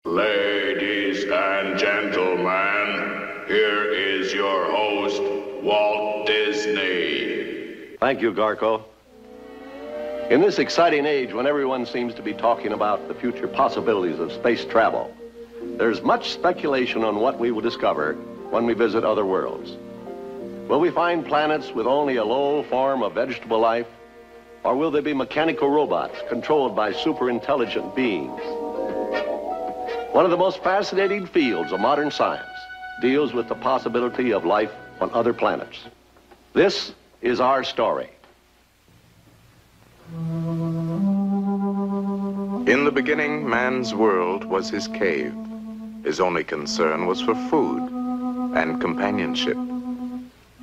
Ladies and gentlemen, here is your host, Walt Disney. Thank you, Garco. In this exciting age when everyone seems to be talking about the future possibilities of space travel, there's much speculation on what we will discover when we visit other worlds. Will we find planets with only a low form of vegetable life, or will they be mechanical robots controlled by super intelligent beings? One of the most fascinating fields of modern science deals with the possibility of life on other planets. This is our story. In the beginning, man's world was his cave. His only concern was for food and companionship.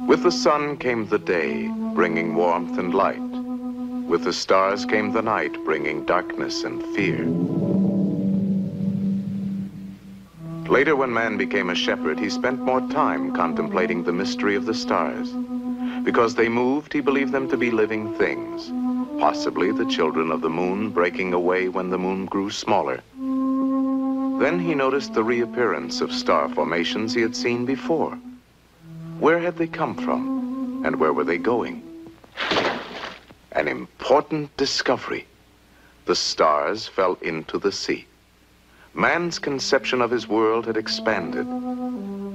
With the sun came the day, bringing warmth and light. With the stars came the night, bringing darkness and fear. Later, when man became a shepherd, he spent more time contemplating the mystery of the stars. Because they moved, he believed them to be living things, possibly the children of the moon breaking away when the moon grew smaller. Then he noticed the reappearance of star formations he had seen before. Where had they come from, and where were they going? An important discovery. The stars fell into the sea. Man's conception of his world had expanded.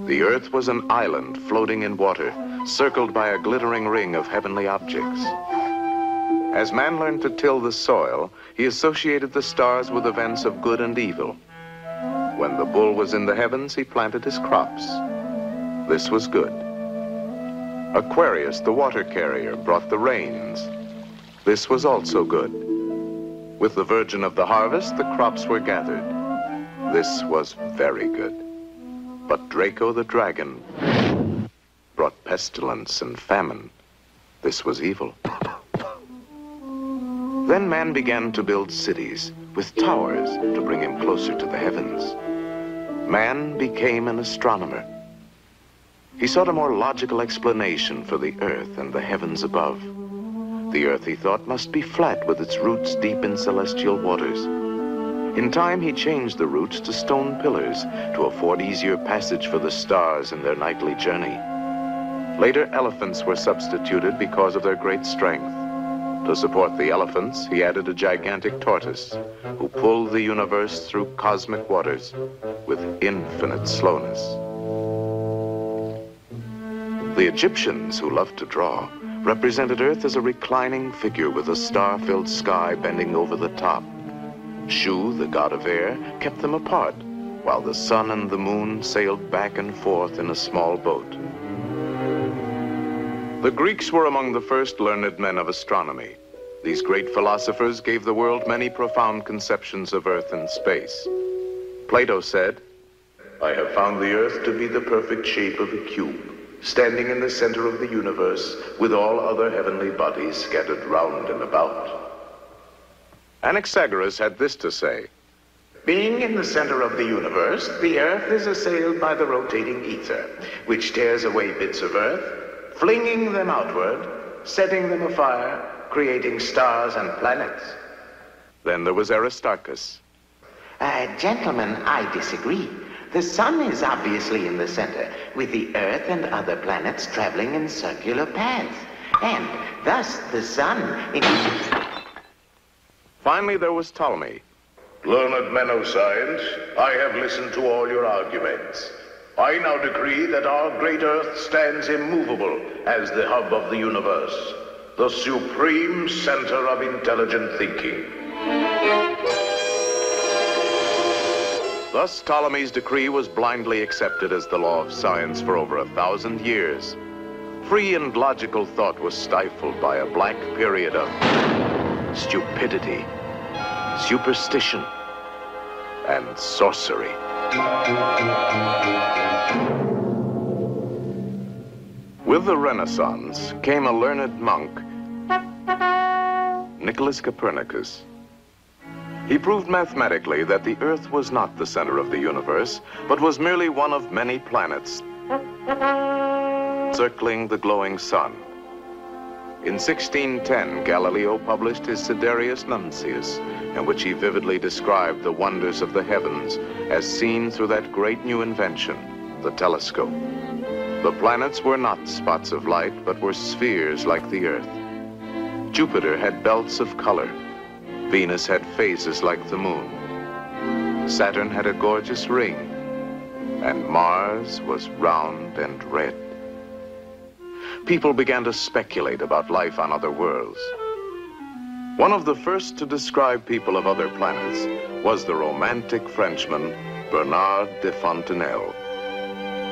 The earth was an island floating in water, circled by a glittering ring of heavenly objects. As man learned to till the soil, he associated the stars with events of good and evil. When the bull was in the heavens, he planted his crops. This was good. Aquarius, the water carrier, brought the rains. This was also good. With the virgin of the harvest, the crops were gathered. This was very good. But Draco the dragon brought pestilence and famine. This was evil. Then man began to build cities with towers to bring him closer to the heavens. Man became an astronomer. He sought a more logical explanation for the earth and the heavens above. The earth, he thought, must be flat with its roots deep in celestial waters. In time, he changed the roots to stone pillars to afford easier passage for the stars in their nightly journey. Later, elephants were substituted because of their great strength. To support the elephants, he added a gigantic tortoise who pulled the universe through cosmic waters with infinite slowness. The Egyptians, who loved to draw, represented Earth as a reclining figure with a star-filled sky bending over the top. Shu, the god of air, kept them apart, while the sun and the moon sailed back and forth in a small boat. The Greeks were among the first learned men of astronomy. These great philosophers gave the world many profound conceptions of Earth and space. Plato said, "I have found the Earth to be the perfect shape of a cube, standing in the center of the universe, with all other heavenly bodies scattered round and about." Anaxagoras had this to say, "Being in the center of the universe, the Earth is assailed by the rotating ether, which tears away bits of Earth, flinging them outward, setting them afire, creating stars and planets." Then there was Aristarchus. Gentlemen, I disagree. The sun is obviously in the center, with the Earth and other planets traveling in circular paths. And thus the sun Finally, there was Ptolemy. Learned men of science, I have listened to all your arguments. I now decree that our great Earth stands immovable as the hub of the universe, the supreme center of intelligent thinking. Thus, Ptolemy's decree was blindly accepted as the law of science for over 1,000 years. Free and logical thought was stifled by a black period of stupidity, superstition, and sorcery. With the Renaissance came a learned monk, Nicholas Copernicus. He proved mathematically that the Earth was not the center of the universe, but was merely one of many planets circling the glowing sun. In 1610, Galileo published his Sidereus Nuncius, in which he vividly described the wonders of the heavens as seen through that great new invention, the telescope. The planets were not spots of light, but were spheres like the Earth. Jupiter had belts of color. Venus had phases like the moon. Saturn had a gorgeous ring, and Mars was round and red. People began to speculate about life on other worlds. One of the first to describe people of other planets was the romantic Frenchman, Bernard de Fontenelle.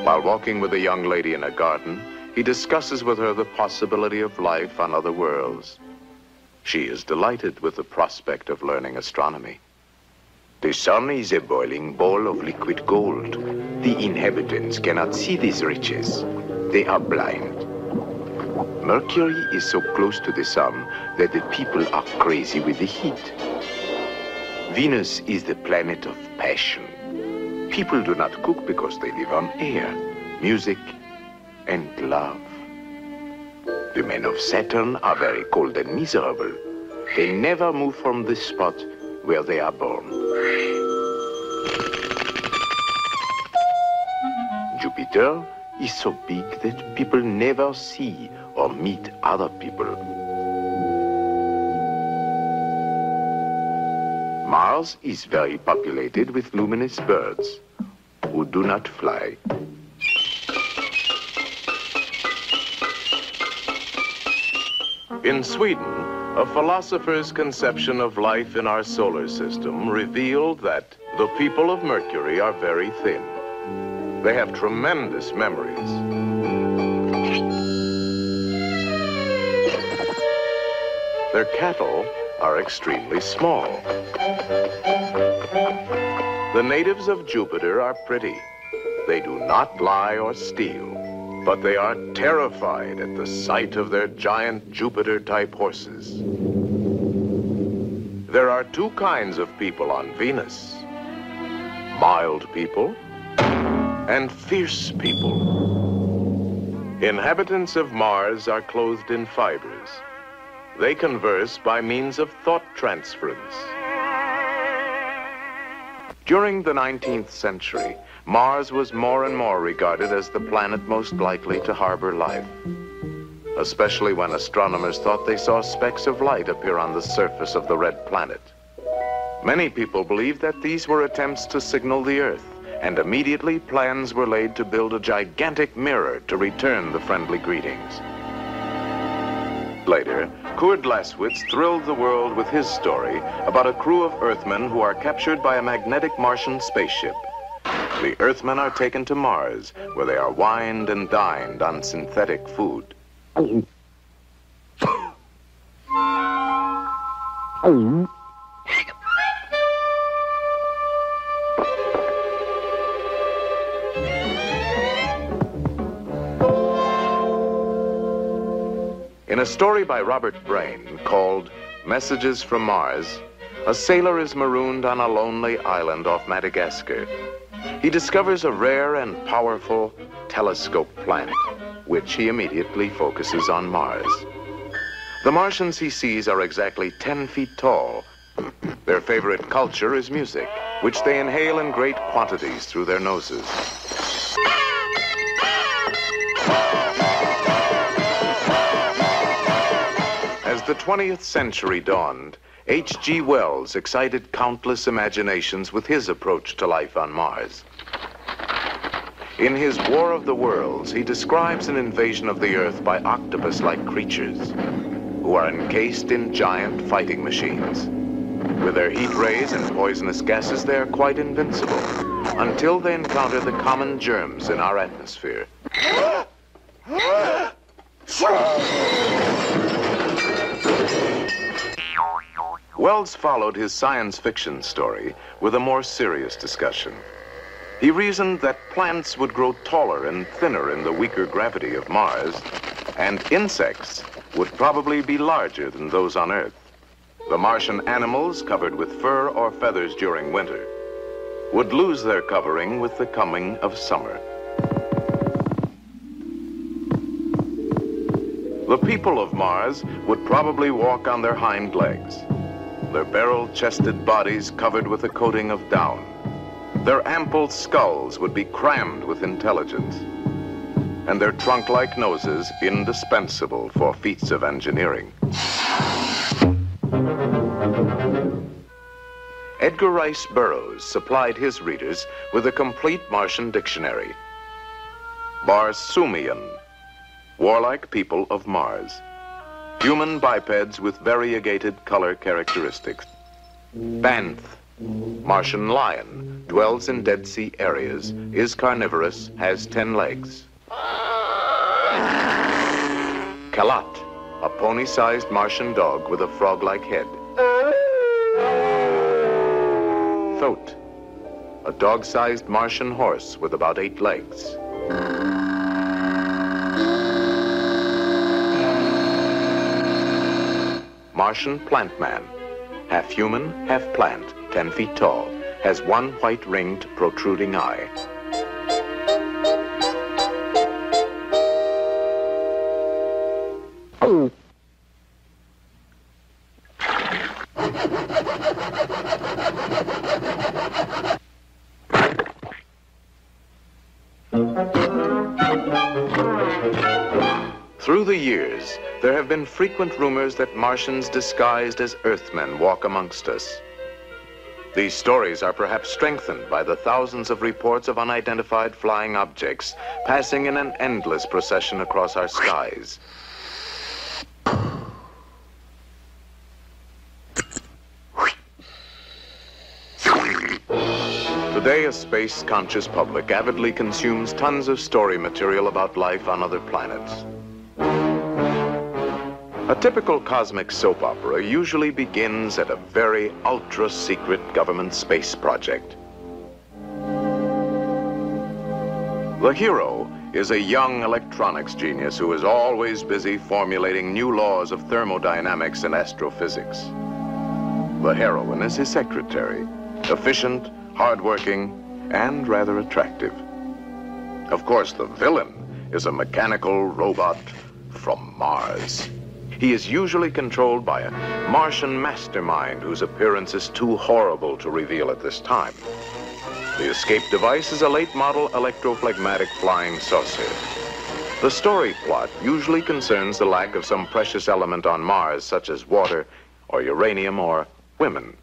While walking with a young lady in a garden, he discusses with her the possibility of life on other worlds. She is delighted with the prospect of learning astronomy. The sun is a boiling ball of liquid gold. The inhabitants cannot see these riches. They are blind. Mercury is so close to the sun that the people are crazy with the heat. Venus is the planet of passion. People do not cook because they live on air, music, and love. The men of Saturn are very cold and miserable. They never move from the spot where they are born. Jupiter is so big that people never see or meet other people. Mars is very populated with luminous birds who do not fly. In Sweden, a philosopher's conception of life in our solar system revealed that the people of Mercury are very thin. They have tremendous memories. Their cattle are extremely small. The natives of Jupiter are pretty. They do not lie or steal, but they are terrified at the sight of their giant Jupiter-type horses. There are two kinds of people on Venus: mild people and fierce people. Inhabitants of Mars are clothed in fibers. They converse by means of thought transference. During the 19th century, Mars was more and more regarded as the planet most likely to harbor life, especially when astronomers thought they saw specks of light appear on the surface of the red planet. Many people believed that these were attempts to signal the Earth, and immediately plans were laid to build a gigantic mirror to return the friendly greetings. Later, Kurt Laswitz thrilled the world with his story about a crew of Earthmen who are captured by a magnetic Martian spaceship. The Earthmen are taken to Mars, where they are wined and dined on synthetic food. In a story by Robert Brain called Messages from Mars, a sailor is marooned on a lonely island off Madagascar. He discovers a rare and powerful telescope planet, which he immediately focuses on Mars. The Martians he sees are exactly 10 feet tall. Their favorite culture is music, which they inhale in great quantities through their noses. As the 20th century dawned, H.G. Wells excited countless imaginations with his approach to life on Mars. In his War of the Worlds, he describes an invasion of the Earth by octopus-like creatures who are encased in giant fighting machines. With their heat rays and poisonous gases, they are quite invincible until they encounter the common germs in our atmosphere. Wells followed his science fiction story with a more serious discussion. He reasoned that plants would grow taller and thinner in the weaker gravity of Mars, and insects would probably be larger than those on Earth. The Martian animals, covered with fur or feathers during winter, would lose their covering with the coming of summer. The people of Mars would probably walk on their hind legs, their barrel-chested bodies covered with a coating of down. Their ample skulls would be crammed with intelligence, and their trunk-like noses indispensable for feats of engineering. Edgar Rice Burroughs supplied his readers with a complete Martian dictionary. Barsoomian, warlike people of Mars. Human bipeds with variegated color characteristics. Banth, Martian lion, dwells in Dead Sea areas, is carnivorous, has 10 legs. Kalat, a pony-sized Martian dog with a frog-like head. Thoth, a dog-sized Martian horse with about 8 legs. Martian plant man, half human, half plant, 10 feet tall, has one white ringed protruding eye. Through the years, there have been frequent rumors that Martians disguised as Earthmen walk amongst us. These stories are perhaps strengthened by the thousands of reports of unidentified flying objects passing in an endless procession across our skies. Today, a space-conscious public avidly consumes tons of story material about life on other planets. A typical cosmic soap opera usually begins at a very ultra-secret government space project. The hero is a young electronics genius who is always busy formulating new laws of thermodynamics and astrophysics. The heroine is his secretary, efficient, hardworking, and rather attractive. Of course, the villain is a mechanical robot from Mars. He is usually controlled by a Martian mastermind whose appearance is too horrible to reveal at this time. The escape device is a late model electrophlegmatic flying saucer. The story plot usually concerns the lack of some precious element on Mars, such as water or uranium or women.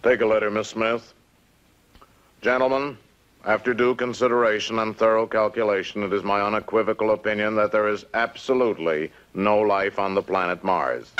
Take a letter, Miss Smith. Gentlemen, after due consideration and thorough calculation, it is my unequivocal opinion that there is absolutely no life on the planet Mars.